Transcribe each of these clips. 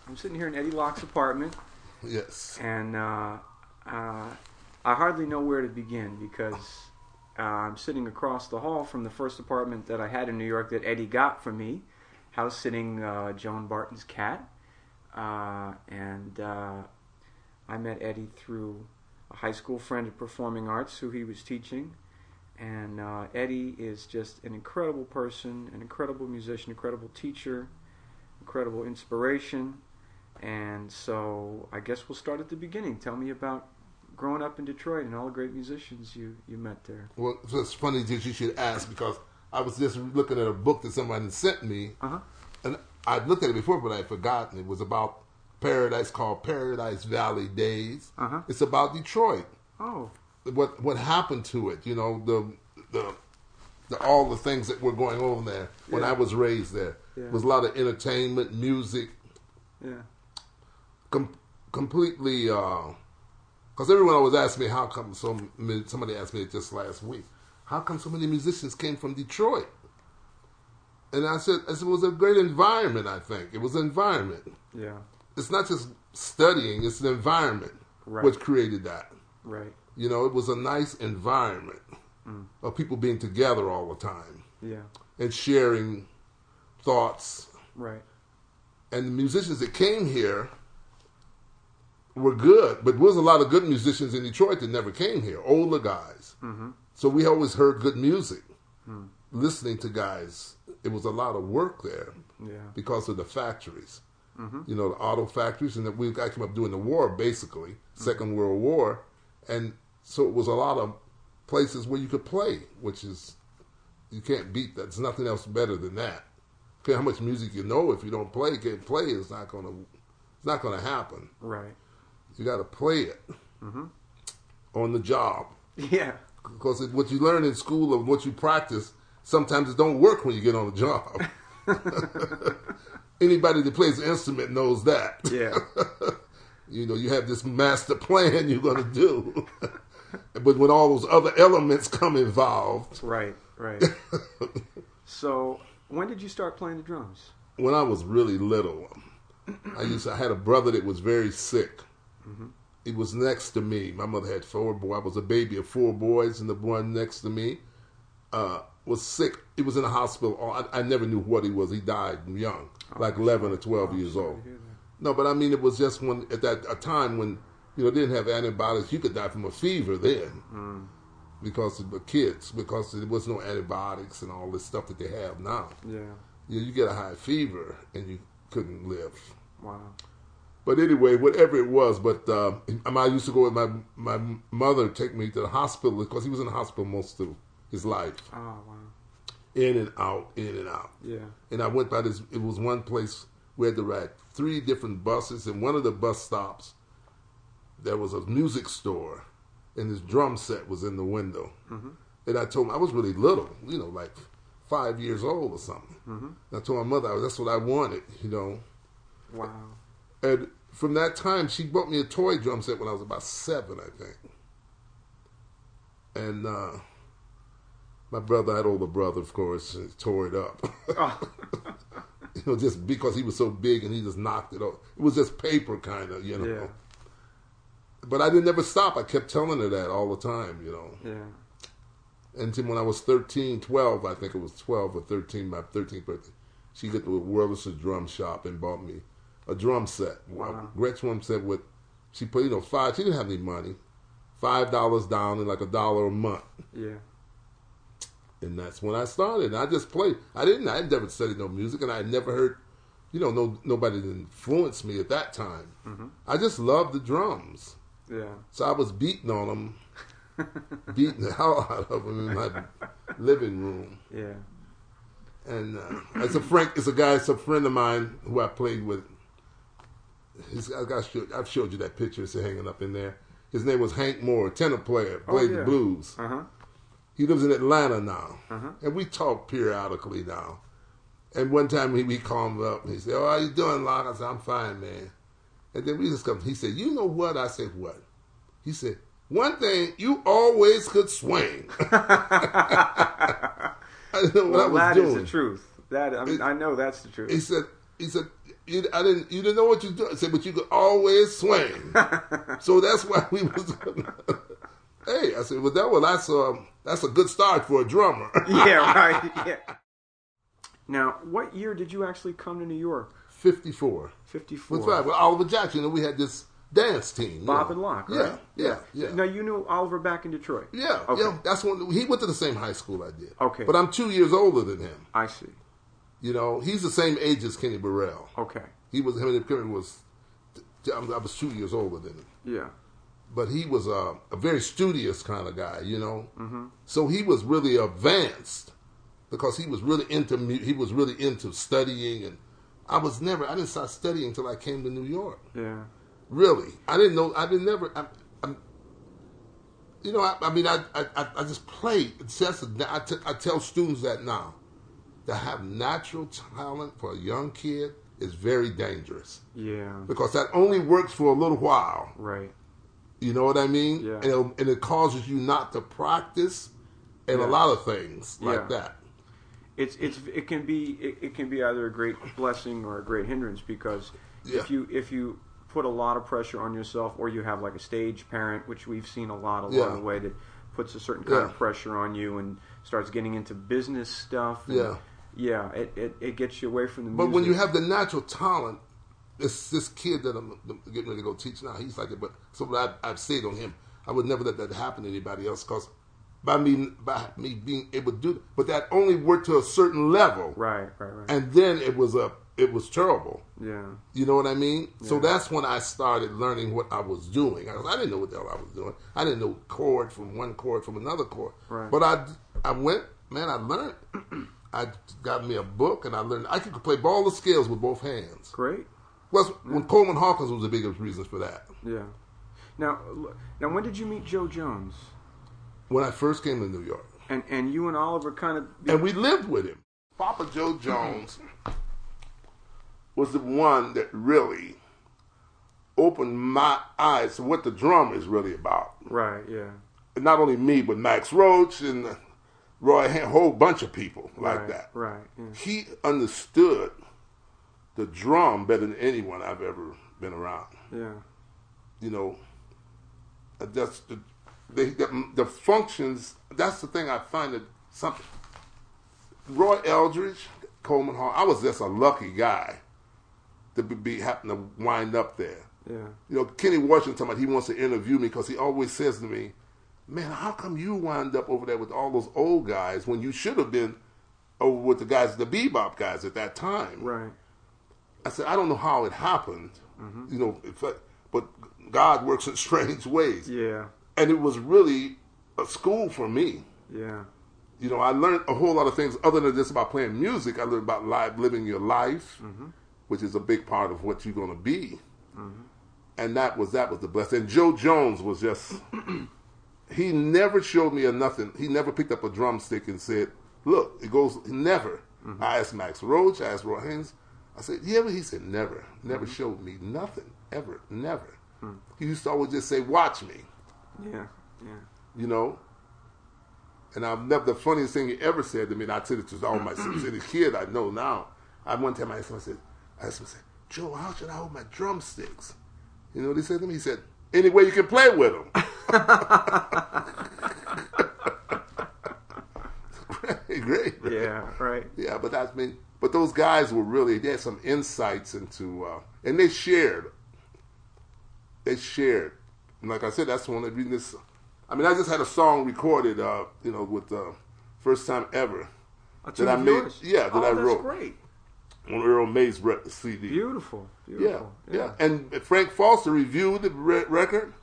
I'm sitting here in Eddie Locke's apartment. Yes. And I hardly know where to begin because I'm sitting across the hall from the first apartment that I had in New York that Eddie got for me, house sitting Jon Barton's cat. And I met Eddie through a high school friend of performing arts who he was teaching. And Eddie is just an incredible person, an incredible musician, incredible teacher, incredible inspiration. And so I guess we'll start at the beginning. Tell me about growing up in Detroit and all the great musicians you met there. Well, it's funny that you should ask because I was just looking at a book that somebody sent me. And I'd looked at it before, but I'd forgotten. It was about Paradise, called Paradise Valley Days. It's about Detroit. Oh. What happened to it? You know, the all the things that were going on there when I was raised there. There was a lot of entertainment, music. Yeah. Completely, because everyone always asked me how come somebody asked me just last week, how come so many musicians came from Detroit? And I said it was a great environment. I think it was an environment. Yeah. It's not just studying; it's an environment which created that. Right. You know, it was a nice environment of people being together all the time. Yeah. And sharing thoughts. Right. And the musicians that came here were good, but there was a lot of good musicians in Detroit that never came here, older guys. So we always heard good music, listening to guys. It was a lot of work there because of the factories. You know, the auto factories, and we got came up during the war, basically, Second World War, and so it was a lot of places where you could play, which is, you can't beat that. There's nothing else better than that. Okay, how much music you know, if you don't play, can't play, it's not gonna happen. Right. You got to play it on the job. Yeah. Because what you learn in school or what you practice, sometimes it don't work when you get on the job. Anybody that plays an instrument knows that. Yeah. You know, you have this master plan you're going to do. But when all those other elements come involved. Right. So, when did you start playing the drums? When I was really little. I had a brother that was very sick. He was next to me. My mother had 4 boys. I was a baby of 4 boys, and the one next to me was sick. He was in the hospital. I never knew what he was. He died young, like 11 or 12 years old. No, but I mean, it was just a time when, you know, they didn't have antibiotics. You could die from a fever then because of the kids, because there was no antibiotics and all this stuff that they have now. Yeah. You get a high fever and you couldn't live. Wow. But anyway, whatever it was, but I used to go with my mother, take me to the hospital, because he was in the hospital most of his life. Oh, wow. In and out, in and out. Yeah. And I went by this, it was one place we had to ride 3 different buses, and one of the bus stops, there was a music store, and this drum set was in the window. And I told him, I was really little, you know, like 5 years old or something. And I told my mother, that's what I wanted, you know. Wow. And from that time, she bought me a toy drum set when I was about 7, I think. And my brother, I had an older brother, of course, tore it up. You know, just because he was so big and he just knocked it off. It was just paper, kind of, you know. Yeah. But I didn't ever stop. I kept telling her that all the time, you know. Yeah. Until when I was 12, I think it was 12 or 13, my 13th birthday, she got to a Wurlitzer's drum shop and bought me a drum set. Wow. Great drum set with, she put, you know, she didn't have any money. $5 down and like $1 a month. Yeah. And that's when I started. And I just played. I never studied no music, and I had never heard, you know, nobody that influenced me at that time. I just loved the drums. Yeah. So I was beating on them, beating the hell out of them in my living room. Yeah. And it's a friend of mine who I played with. I've showed you that picture. It's hanging up in there. His name was Hank Moore, tenor player, played the blues. He lives in Atlanta now. And we talk periodically now. And one time we called him up and he said, "Oh, how you doing, Locke?" I said, "I'm fine, man." And then we just come. He said, "You know what?" I said, "What?" He said, "One thing, you always could swing." I didn't know what I was that doing. Is the truth. I know that's the truth. He said, you didn't know what you do. I said, but you could always swing. So that's why we was. Hey, I said, well, that's a good start for a drummer. Yeah, right. Yeah. Now, what year did you actually come to New York? 54. 54. With Oliver Jackson, we had this dance team. Bob and Locke, right? Yeah. Now, you knew Oliver back in Detroit? Yeah, okay. Yeah. That's when he went to the same high school I did. Okay. But I'm 2 years older than him. I see. You know, he's the same age as Kenny Burrell. Okay. Him and Kenny was, I was 2 years older than him. Yeah. But he was a very studious kind of guy, you know. Mm-hmm. So he was really advanced because he was really into studying, and I didn't start studying until I came to New York. Yeah. Really, I just played. I tell students that now, to have natural talent for a young kid is very dangerous. Yeah. Because that only works for a little while. Right. You know what I mean? Yeah. And it causes you not to practice and a lot of things like that. It can be either a great blessing or a great hindrance, because if you put a lot of pressure on yourself, or you have like a stage parent, which we've seen a lot along the way, that puts a certain kind of pressure on you and starts getting into business stuff. And it gets you away from the music. But when you have the natural talent, this kid that I'm getting ready to go teach now, he's like it. But so I've said on him, I would never let that happen to anybody else, because by me being able to do it, but that only worked to a certain level. Right. And then it was terrible. Yeah. You know what I mean? Yeah. So that's when I started learning what I was doing. I didn't know what the hell I was doing. I didn't know chord from one chord from another chord. Right. But I went, man, I learned. I got me a book, and I learned I could play all the scales with both hands. Great. Well, when Coleman Hawkins was the biggest reasons for that. Yeah. Now, when did you meet Joe Jones? When I first came to New York. And you and Oliver kind of... And we lived with him. Papa Joe Jones was the one that really opened my eyes to what the drum is really about. Right, yeah. And not only me, but Max Roach and Roy, a whole bunch of people like that. Right, yeah. He understood the drum better than anyone I've ever been around. Yeah. You know, that's the functions. That's the thing I find that something. Roy Eldridge, Coleman Hall. I was just a lucky guy to happen to wind up there. Yeah. You know, Kenny Washington, he wants to interview me because he always says to me, "Man, how come you wind up over there with all those old guys when you should have been over with the guys, the bebop guys at that time?" Right. I said, "I don't know how it happened, you know, but God works in strange ways." Yeah. And it was really a school for me. Yeah. You know, I learned a whole lot of things other than just about playing music. I learned about living your life, which is a big part of what you're going to be. And that was the blessing. And Joe Jones was just, he never showed me nothing. He never picked up a drumstick and said, "Look, it goes," never. I asked Max Roach, I asked Roy Haynes. I said, "Yeah," but he said, never showed me nothing, ever, never. He used to always just say, "Watch me." Yeah. You know? And I've never, the funniest thing he ever said to me, and I said it to all my city kid I know now. One time I asked him, I said, "Joe, how should I hold my drumsticks?" You know what he said to me? He said, "Any way you can play with them." Great. Yeah, right. Yeah, but those guys were really, they had some insights into, and they shared. And like I said, that's one of this. I mean, I just had a song recorded, you know, with the first time ever that I made. Yeah, that I wrote. That's great. On Earl May's CD. Beautiful. Yeah. And Frank Foster reviewed the record.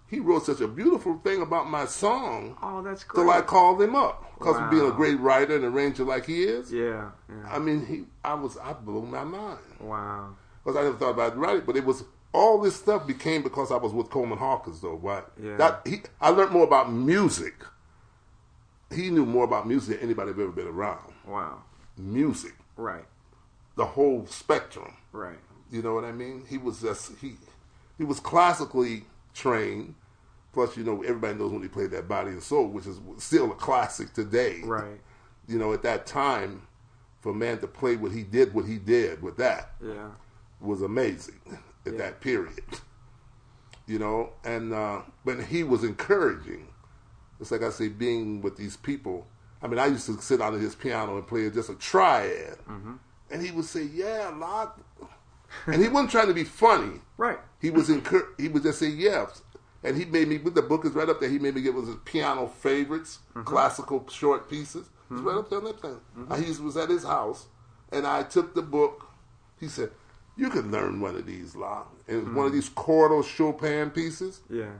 He wrote such a beautiful thing about my song. Oh, that's great. Till I called him up because of being a great writer and arranger like he is. Yeah. I mean, I blew my mind. Wow. Because I never thought about writing, but it was. All this stuff became because I was with Coleman Hawkins, though. Right? Yeah. I learned more about music. He knew more about music than anybody I've ever been around. Wow. Music. Right. The whole spectrum. Right. You know what I mean? He was just he was classically trained. Plus, you know, everybody knows when he played that Body and Soul, which is still a classic today. Right. You know, at that time, for a man to play what he did with that. Yeah. was amazing at that period. You know, and when he was encouraging, it's like I say, being with these people. I mean, I used to sit on his piano and play just a triad, and he would say, "Yeah, Locke," and he wasn't trying to be funny. Right. He was he would just say, "Yeah," and he made me. The book is right up there. He made me get one of his piano favorites, classical short pieces. It's right up there on that thing. He was at his house, and I took the book. He said, "You could learn one of these, Locke." And it was one of these chordal Chopin pieces. Yeah.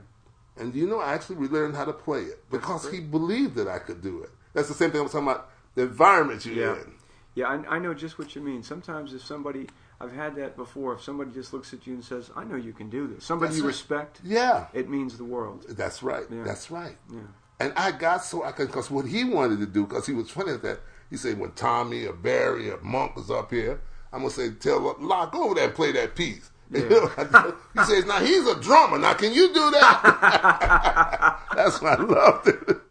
And you know, actually, we learned how to play it because he believed that I could do it. That's the same thing I was talking about, the environment you're in. Yeah, I know just what you mean. Sometimes if somebody, I've had that before, if somebody just looks at you and says, "I know you can do this," somebody you respect, it means the world. That's right. Yeah. That's right. Yeah. And I got because what he wanted to do, because he was funny at that, he said, when Tommy or Barry or Monk was up here, I'm going to say, tell Locke, go over there and play that piece. Yeah. He says, now he's a drummer. Now, can you do that? That's why I loved it.